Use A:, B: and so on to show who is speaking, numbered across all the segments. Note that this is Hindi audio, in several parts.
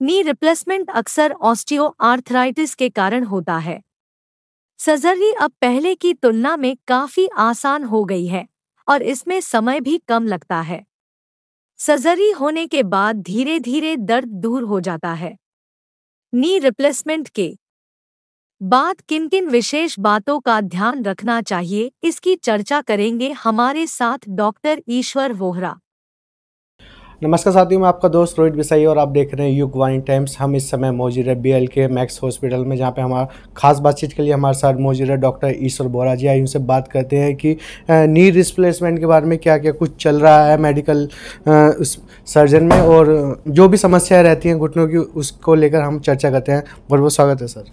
A: नी रिप्लेसमेंट अक्सर ऑस्टियोआर्थराइटिस के कारण होता है। सर्जरी अब पहले की तुलना में काफी आसान हो गई है और इसमें समय भी कम लगता है। सर्जरी होने के बाद धीरे धीरे दर्द दूर हो जाता है। नी रिप्लेसमेंट के बाद किन किन विशेष बातों का ध्यान रखना चाहिए, इसकी चर्चा करेंगे हमारे साथ डॉक्टर ईश्वर वोहरा।
B: नमस्कार साथियों, मैं आपका दोस्त रोहित बिसाई और आप देख रहे हैं युग वाणी टाइम्स। हम इस समय मौजूद है BL के मैक्स हॉस्पिटल में, जहां पे हमारा खास बातचीत के लिए हमारे साथ मौजूद है डॉक्टर ईश्वर वोहरा जी। आइए उनसे बात करते हैं कि नी रिप्लेसमेंट के बारे में क्या क्या कुछ चल रहा है मेडिकल सर्जन में, और जो भी समस्याएं रहती हैं घुटनों की, उसको लेकर हम चर्चा करते हैं। बहुत बहुत स्वागत है sir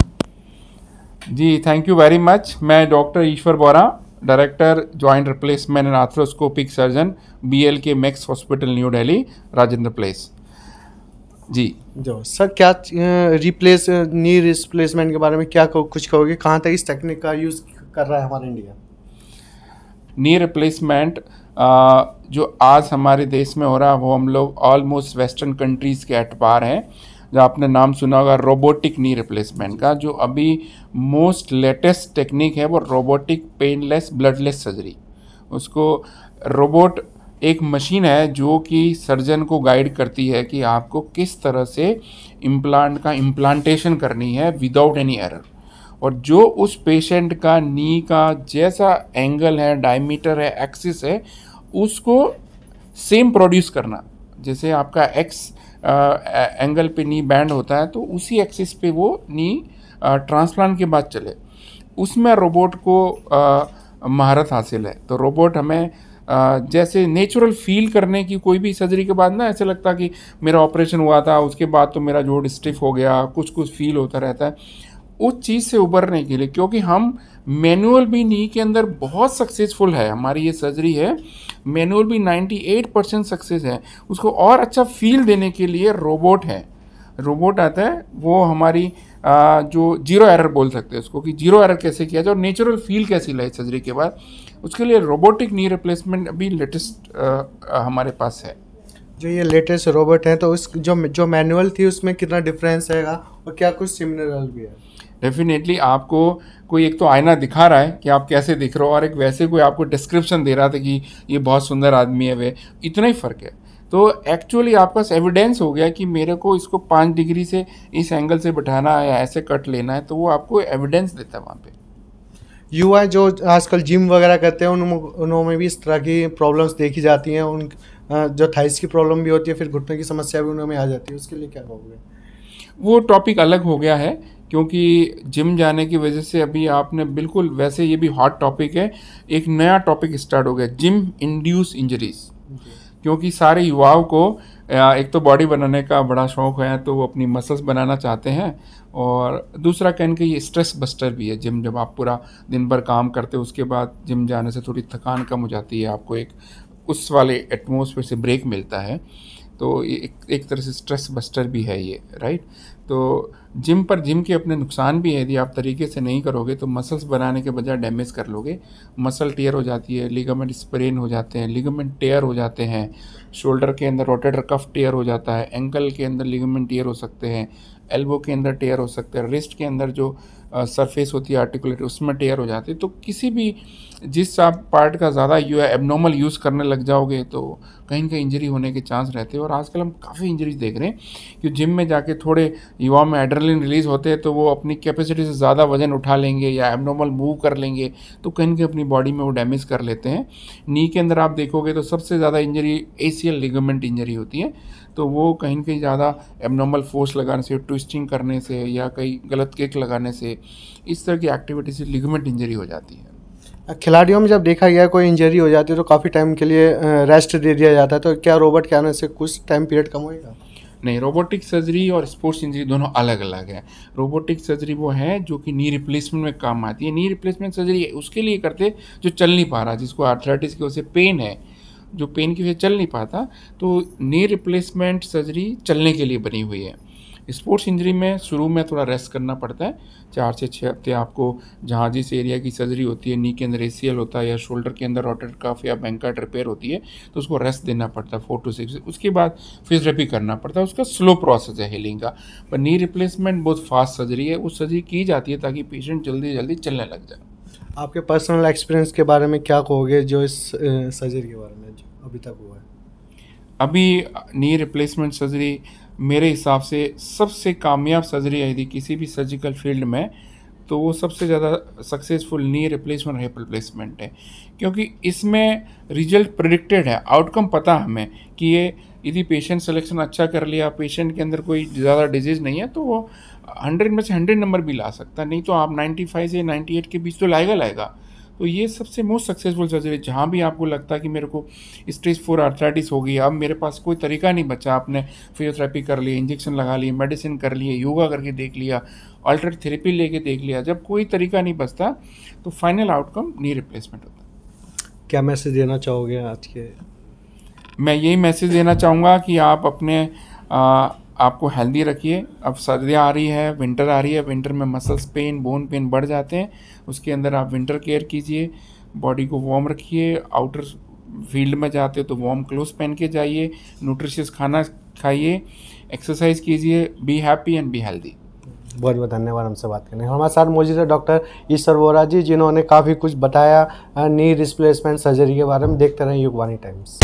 C: ji, thank you very much. मैं doctor Ishwar Vohra, director joint replacement and arthroscopic surgeon, BL के Max hospital New Delhi, Rajendra place. जी
B: जो सर, क्या नी रिप्लेसमेंट के बारे में क्या कुछ कहोगे? कहाँ तक इस टेक्निक का यूज़ कर रहा है हमारा इंडिया?
C: नी रिप्लेसमेंट जो आज हमारे देश में हो रहा है वो हम लोग ऑलमोस्ट वेस्टर्न कंट्रीज़ के एतबार हैं। जो आपने नाम सुना होगा रोबोटिक नी रिप्लेसमेंट का, जो अभी मोस्ट लेटेस्ट टेक्निक है वो रोबोटिक पेनलेस ब्लडलेस सर्जरी। उसको रोबोट एक मशीन है जो कि सर्जन को गाइड करती है कि आपको किस तरह से इम्प्लांट का इम्प्लांटेशन करनी है विदाउट एनी एरर, और जो उस पेशेंट का नी का जैसा एंगल है, डायमीटर है, एक्सिस है, उसको सेम प्रोड्यूस करना। जैसे आपका एक्स एंगल पे नी बैंड होता है तो उसी एक्सिस पे वो नी ट्रांसप्लांट के बाद चले, उसमें रोबोट को महारत हासिल है। तो रोबोट हमें जैसे नेचुरल फील करने की, कोई भी सर्जरी के बाद ना ऐसे लगता कि मेरा ऑपरेशन हुआ था उसके बाद तो मेरा जोड़ स्टिफ हो गया, कुछ कुछ फील होता रहता है, उस चीज़ से उबरने के लिए, क्योंकि हम मैनुअल भी नी के अंदर बहुत सक्सेसफुल है, हमारी ये सर्जरी है मैनुअल भी 98% सक्सेस है, उसको और अच्छा फील देने के लिए रोबोट है। रोबोट आता है वो हमारी जो जीरो एरर बोल सकते हैं उसको, कि जीरो एरर कैसे किया जाए और नेचुरल फील कैसी लाए सर्जरी के बाद, उसके लिए रोबोटिक नी रिप्लेसमेंट अभी लेटेस्ट हमारे पास है।
B: जो ये लेटेस्ट रोबोट है, तो उस जो मैनुअल थी उसमें कितना डिफरेंस है और क्या कुछ सिमिलर भी है?
C: डेफिनेटली आपको कोई एक तो आईना दिखा रहा है कि आप कैसे दिख रहे हो, और एक वैसे कोई आपको डिस्क्रिप्शन दे रहा था कि ये बहुत सुंदर आदमी है, वे इतना ही फ़र्क है। तो एक्चुअली आपके पास एविडेंस हो गया कि मेरे को इसको 5 डिग्री से इस एंगल से बैठाना है या ऐसे कट लेना है, तो वो आपको एविडेंस देता है वहाँ पे।
B: युवा जो आजकल जिम वगैरह करते हैं उनमें भी इस तरह की प्रॉब्लम्स देखी जाती हैं। उन जो थाइस की प्रॉब्लम भी होती है, फिर घुटने की समस्या भी उनमें आ जाती है, उसके लिए क्या कहोगे?
C: वो टॉपिक अलग हो गया है, क्योंकि जिम जाने की वजह से अभी आपने बिल्कुल, वैसे ये भी हॉट टॉपिक है, एक नया टॉपिक स्टार्ट हो गया, जिम इंड्यूस इंजरीज। क्योंकि सारे युवाओं को एक तो बॉडी बनाने का बड़ा शौक है, तो वो अपनी मसल्स बनाना चाहते हैं, और दूसरा कहने के ये स्ट्रेस बस्टर भी है जिम। जब आप पूरा दिन भर काम करते हो उसके बाद जिम जाने से थोड़ी थकान कम हो जाती है, आपको एक उस वाले एटमॉस्फेयर से ब्रेक मिलता है, तो एक तरह से स्ट्रेस बस्टर भी है ये, राइट। तो जिम के अपने नुकसान भी है, यदि आप तरीके से नहीं करोगे तो मसल्स बनाने के बजाय डैमेज कर लोगे, मसल टेयर हो जाती है, लिगामेंट स्प्रेन हो जाते हैं, लिगामेंट टेयर हो जाते हैं, शोल्डर के अंदर रोटेटर कफ टेयर हो जाता है, एंकल के अंदर लिगामेंट टेयर हो सकते हैं, एल्बो के अंदर टेयर हो सकते हैं, रिस्ट के अंदर जो सरफेस होती है आर्टिकुलेट, उसमें टेयर हो जाती है। तो किसी भी जिस आप पार्ट का ज़्यादा एबनॉर्मल यूज़ करने लग जाओगे तो कहीं ना कहीं इंजरी होने के चांस रहते हैं। और आजकल हम काफ़ी इंजरीज देख रहे हैं कि जिम में जाके थोड़े युवाओं में एड्रेनलिन रिलीज़ होते हैं, तो वो अपनी कैपेसिटी से ज़्यादा वजन उठा लेंगे या एबनॉर्मल मूव कर लेंगे, तो कहीं ना कहीं अपनी बॉडी में वो डैमेज कर लेते हैं। नी के अंदर आप देखोगे तो सबसे ज़्यादा इंजरी ACL लिगामेंट इंजरी होती है, तो वो कहीं ना कहीं ज़्यादा एबनॉर्मल फोर्स लगाने से, ट्विस्टिंग करने से, या कहीं गलत किक लगाने से, इस तरह की एक्टिविटी से लिगामेंट इंजरी हो जाती है।
B: खिलाड़ियों में जब देखा गया कोई इंजरी हो जाती है तो काफ़ी टाइम के लिए रेस्ट दे दिया जाता है, तो क्या रोबोट के आने से कुछ टाइम पीरियड कम होएगा?
C: नहीं, रोबोटिक सर्जरी और स्पोर्ट्स इंजरी दोनों अलग अलग है। रोबोटिक सर्जरी वो है जो कि नी रिप्लेसमेंट में काम आती है। नी रिप्लेसमेंट सर्जरी उसके लिए करते जो चल नहीं पा रहा, जिसको आर्थराइटिस की वजह से पेन है, जो पेन की वजह से चल नहीं पाता, तो नी रिप्लेसमेंट सर्जरी चलने के लिए बनी हुई है। स्पोर्ट्स इंजरी में शुरू में थोड़ा रेस्ट करना पड़ता है, 4 से 6 हफ्ते आपको जहाँ जिस एरिया की सर्जरी होती है, नी के अंदर ACL होता है या शोल्डर के अंदर रोटेटर कफ या बैंकार्ड रिपेयर होती है, तो उसको रेस्ट देना पड़ता है 4 to 6। उसके बाद फिजियोथेरेपी करना पड़ता है, उसका स्लो प्रोसेस है हीलिंग का। पर नी रिप्लेसमेंट बहुत फास्ट सर्जरी है, उस सर्जरी की जाती है ताकि पेशेंट जल्दी जल्दी चलने लग जाए।
B: आपके पर्सनल एक्सपीरियंस के बारे में क्या कहोगे जो इस सर्जरी के बारे में जो अभी तक हुआ है?
C: अभी नी रिप्लेसमेंट सर्जरी मेरे हिसाब से सबसे कामयाब सर्जरी है यदि किसी भी सर्जिकल फील्ड में, तो वो सबसे ज़्यादा successful knee replacement hip replacement है, क्योंकि इसमें रिजल्ट प्रिडिक्टेड है, आउटकम पता हमें कि ये यदि पेशेंट सिलेक्शन अच्छा कर लिया, पेशेंट के अंदर कोई ज़्यादा डिजीज़ नहीं है, तो वो 100 में से 100 नंबर भी ला सकता है, नहीं तो आप 95 से 98 के बीच तो लाएगा। तो ये सबसे मोस्ट सक्सेसफुल सर्जरी, जहाँ भी आपको लगता है कि मेरे को स्टेज 4 आर्थराइटिस हो गई, अब मेरे पास कोई तरीका नहीं बचा, आपने फिजियोथेरेपी कर ली, इंजेक्शन लगा लिए, मेडिसिन कर लिए, योगा करके देख लिया, अल्टरनेट थेरेपी लेके देख लिया, जब कोई तरीका नहीं बचता तो फाइनल आउटकम नी रिप्लेसमेंट होता है।
B: क्या मैसेज देना चाहोगे आज के?
C: मैं यही मैसेज देना चाहूँगा कि आप अपने आपको हेल्दी रखिए। अब सर्दियाँ आ रही है, विंटर आ रही है, विंटर में मसल्स पेन, बोन पेन बढ़ जाते हैं, उसके अंदर आप विंटर केयर कीजिए, बॉडी को वार्म रखिए, आउटर फील्ड में जाते हो तो वार्म क्लोथ पहन के जाइए, न्यूट्रिशियस खाना खाइए, एक्सरसाइज कीजिए, be happy and be healthy.
B: बहुत बहुत धन्यवाद हमसे बात करने। हमारे साथ मौजूद है डॉक्टर ईश्वर बोरा जी, जिन्होंने काफ़ी कुछ बताया नी रिप्लेसमेंट सर्जरी के बारे में। देखते रहें युगवाणी टाइम्स।